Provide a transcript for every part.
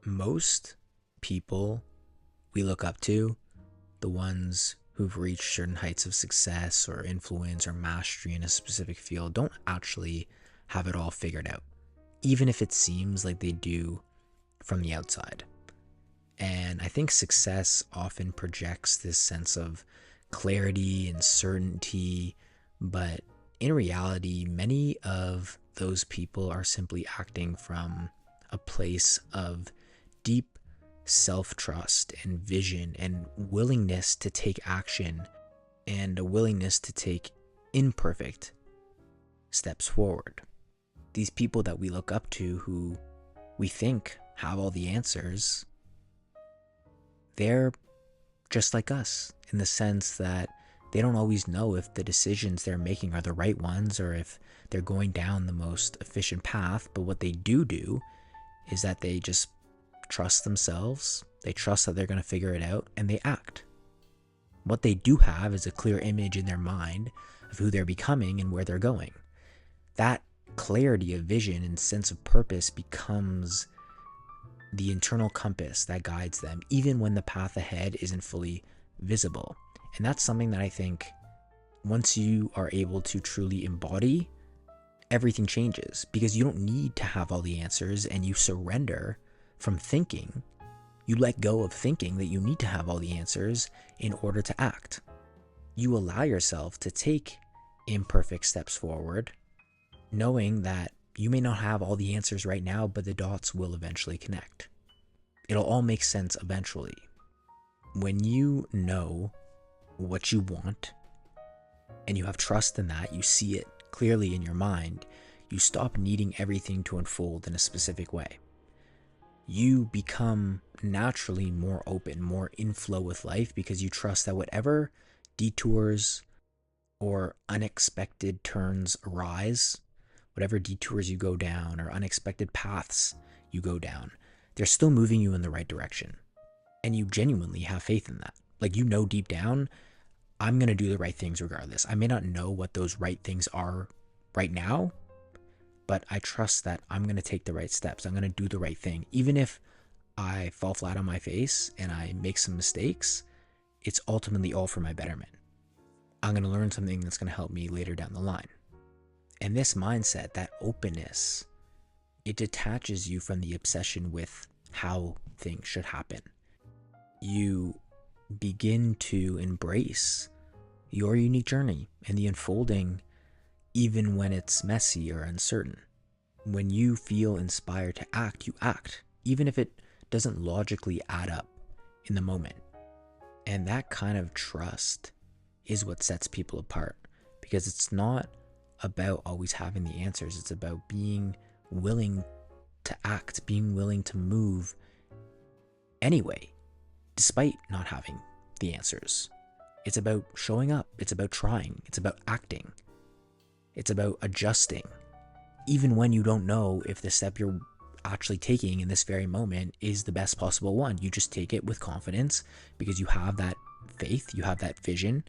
Most people we look up to, the ones who've reached certain heights of success or influence or mastery in a specific field, don't actually have it all figured out, even if it seems like they do from the outside. And I think success often projects this sense of clarity and certainty, but in reality, many of those people are simply acting from a place of deep self trust and vision and willingness to take action and a willingness to take imperfect steps forward. These people that we look up to who we think have all the answers, they're just like us in the sense that they don't always know if the decisions they're making are the right ones or if they're going down the most efficient path. But what they do is that they just trust themselves, they trust that they're going to figure it out, and they act. What they do have is a clear image in their mind of who they're becoming and where they're going. That clarity of vision and sense of purpose becomes the internal compass that guides them, even when the path ahead isn't fully visible. And that's something that I think once you are able to truly embody, everything changes because you don't need to have all the answers and you surrender from thinking. You let go of thinking that you need to have all the answers in order to act. You allow yourself to take imperfect steps forward, knowing that you may not have all the answers right now, but the dots will eventually connect. It'll all make sense eventually. When you know what you want and you have trust in that, you see it clearly in your mind, you stop needing everything to unfold in a specific way. You become naturally more open, more in flow with life because you trust that whatever detours or unexpected turns arise, whatever detours you go down or unexpected paths you go down, they're still moving you in the right direction. And you genuinely have faith in that. Like, you know deep down, I'm going to do the right things regardless. I may not know what those right things are right now, but I trust that I'm going to take the right steps. I'm going to do the right thing. Even if I fall flat on my face and I make some mistakes, it's ultimately all for my betterment. I'm going to learn something that's going to help me later down the line. And this mindset, that openness, it detaches you from the obsession with how things should happen. You begin to embrace your unique journey and the unfolding, even when it's messy or uncertain. When you feel inspired to act, you act, even if it doesn't logically add up in the moment. And that kind of trust is what sets people apart, because it's not about always having the answers. It's about being willing to act, being willing to move anyway, despite not having the answers. It's about showing up. It's about trying. It's about acting. It's about adjusting. Even when you don't know if the step you're actually taking in this very moment is the best possible one, you just take it with confidence because you have that faith, you have that vision,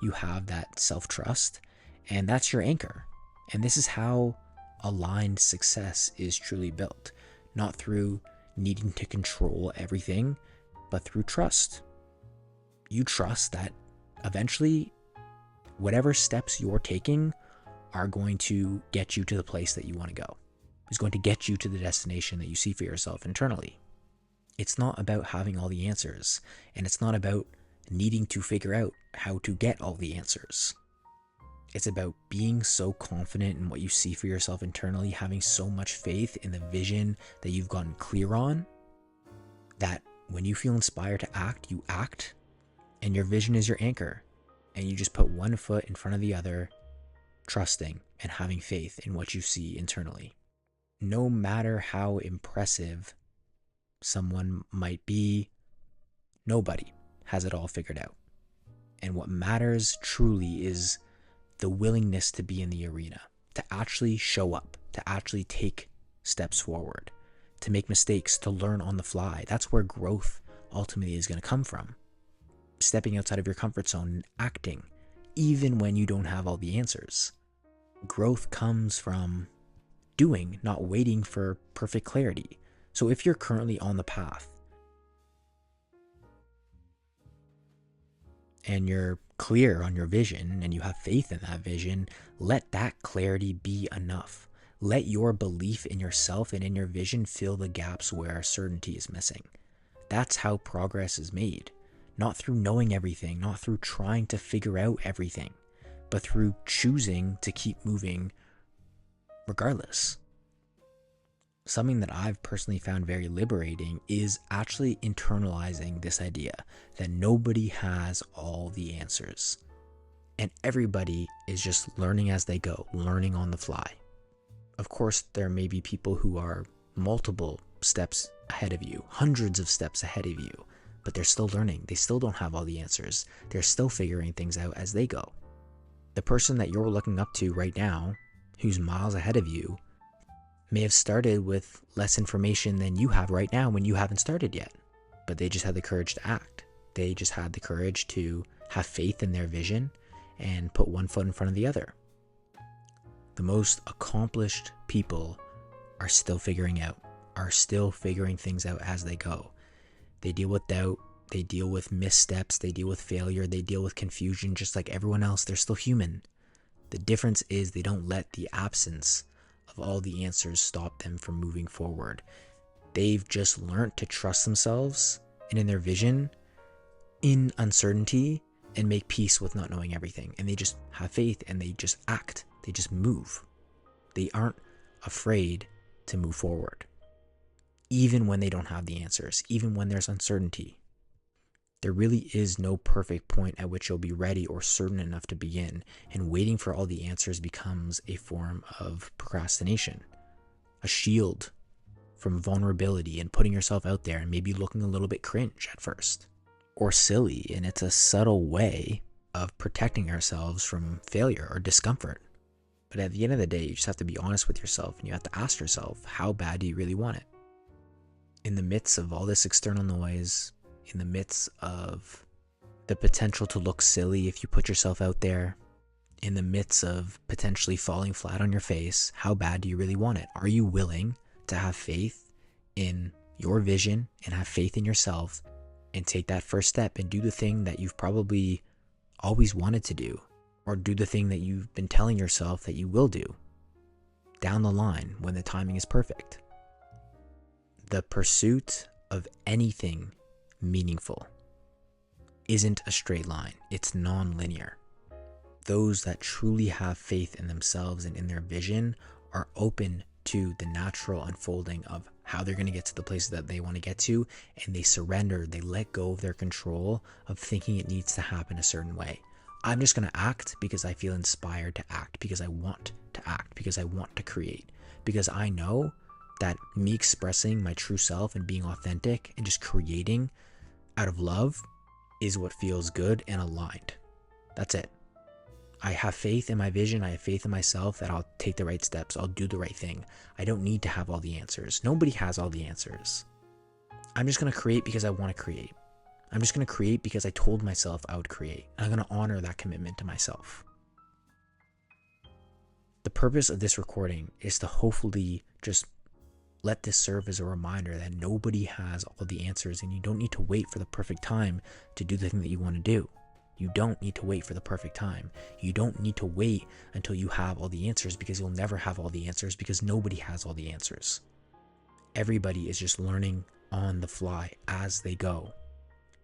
you have that self-trust, and that's your anchor. And this is how aligned success is truly built, not through needing to control everything, but through trust. You trust that eventually whatever steps you're taking are going to get you to the place that you want to go. It's going to get you to the destination that you see for yourself internally. It's not about having all the answers, and it's not about needing to figure out how to get all the answers. It's about being so confident in what you see for yourself internally, having so much faith in the vision that you've gotten clear on, that when you feel inspired to act, you act, and your vision is your anchor, and you just put one foot in front of the other, trusting and having faith in what you see internally. No matter how impressive someone might be, nobody has it all figured out. And what matters truly is the willingness to be in the arena, to actually show up, to actually take steps forward, to make mistakes, to learn on the fly. That's where growth ultimately is going to come from. Stepping outside of your comfort zone and acting, even when you don't have all the answers. Growth comes from doing, not waiting for perfect clarity. So if you're currently on the path and you're clear on your vision and you have faith in that vision, let that clarity be enough. Let your belief in yourself and in your vision fill the gaps where certainty is missing. That's how progress is made. Not through knowing everything, not through trying to figure out everything, but through choosing to keep moving regardless. Something that I've personally found very liberating is actually internalizing this idea that nobody has all the answers. And everybody is just learning as they go, learning on the fly. Of course, there may be people who are multiple steps ahead of you, hundreds of steps ahead of you, but they're still learning. They still don't have all the answers. They're still figuring things out as they go. The person that you're looking up to right now, who's miles ahead of you, may have started with less information than you have right now when you haven't started yet, but they just had the courage to act. They just had the courage to have faith in their vision and put one foot in front of the other. The most accomplished people are still figuring things out as they go. They deal with doubt, they deal with missteps, they deal with failure, they deal with confusion just like everyone else. They're still human. The difference is they don't let the absence of all the answers stop them from moving forward. They've just learned to trust themselves and in their vision, in uncertainty, and make peace with not knowing everything. And they just have faith and they just act. They just move. They aren't afraid to move forward, even when they don't have the answers, even when there's uncertainty. There really is no perfect point at which you'll be ready or certain enough to begin, and waiting for all the answers becomes a form of procrastination, a shield from vulnerability and putting yourself out there and maybe looking a little bit cringe at first, or silly, and it's a subtle way of protecting ourselves from failure or discomfort. But at the end of the day, you just have to be honest with yourself and you have to ask yourself, how bad do you really want it? In the midst of all this external noise, in the midst of the potential to look silly if you put yourself out there, in the midst of potentially falling flat on your face, how bad do you really want it? Are you willing to have faith in your vision and have faith in yourself and take that first step and do the thing that you've probably always wanted to do, or do the thing that you've been telling yourself that you will do down the line when the timing is perfect? The pursuit of anything meaningful isn't a straight line. It's non-linear. Those that truly have faith in themselves and in their vision are open to the natural unfolding of how they're going to get to the places that they want to get to, and they surrender, they let go of their control of thinking it needs to happen a certain way. I'm just going to act because I feel inspired to act, because I want to act, because I want to create, because I know that me expressing my true self and being authentic and just creating out of love is what feels good and aligned. That's it. I have faith in my vision. I have faith in myself that I'll take the right steps. I'll do the right thing. I don't need to have all the answers. Nobody has all the answers. I'm just going to create because I want to create. I'm just going to create because I told myself I would create. And I'm going to honor that commitment to myself. The purpose of this recording is to hopefully just let this serve as a reminder that nobody has all the answers, and you don't need to wait for the perfect time to do the thing that you want to do. You don't need to wait for the perfect time. You don't need to wait until you have all the answers, because you'll never have all the answers, because nobody has all the answers. Everybody is just learning on the fly as they go,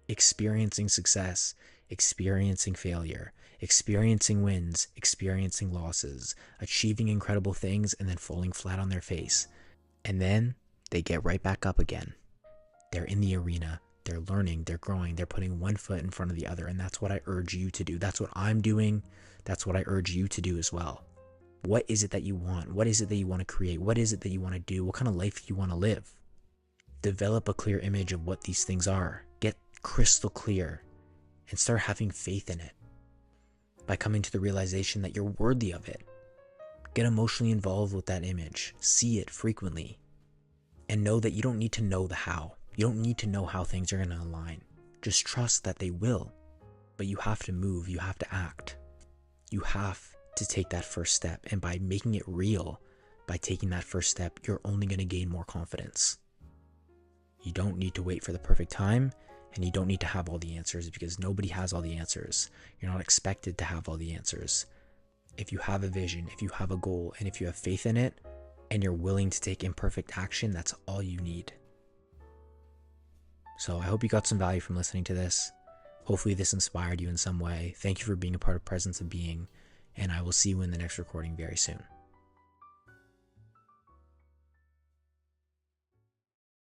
experiencing success, experiencing failure, experiencing wins, experiencing losses, achieving incredible things, and then falling flat on their face. And then they get right back up again. They're in the arena. They're learning. They're growing. They're putting one foot in front of the other. And that's what I urge you to do. That's what I'm doing. That's what I urge you to do as well. What is it that you want? What is it that you want to create? What is it that you want to do? What kind of life do you want to live? Develop a clear image of what these things are. Get crystal clear and start having faith in it by coming to the realization that you're worthy of it. Get emotionally involved with that image. See it frequently. And know that you don't need to know the how. You don't need to know how things are going to align. Just trust that they will. But you have to move. You have to act. You have to take that first step. And by making it real, by taking that first step, you're only going to gain more confidence. You don't need to wait for the perfect time, and you don't need to have all the answers, because nobody has all the answers. You're not expected to have all the answers. If you have a vision, if you have a goal, and if you have faith in it, and you're willing to take imperfect action, that's all you need. So I hope you got some value from listening to this. Hopefully this inspired you in some way. Thank you for being a part of Presence of Being, and I will see you in the next recording very soon.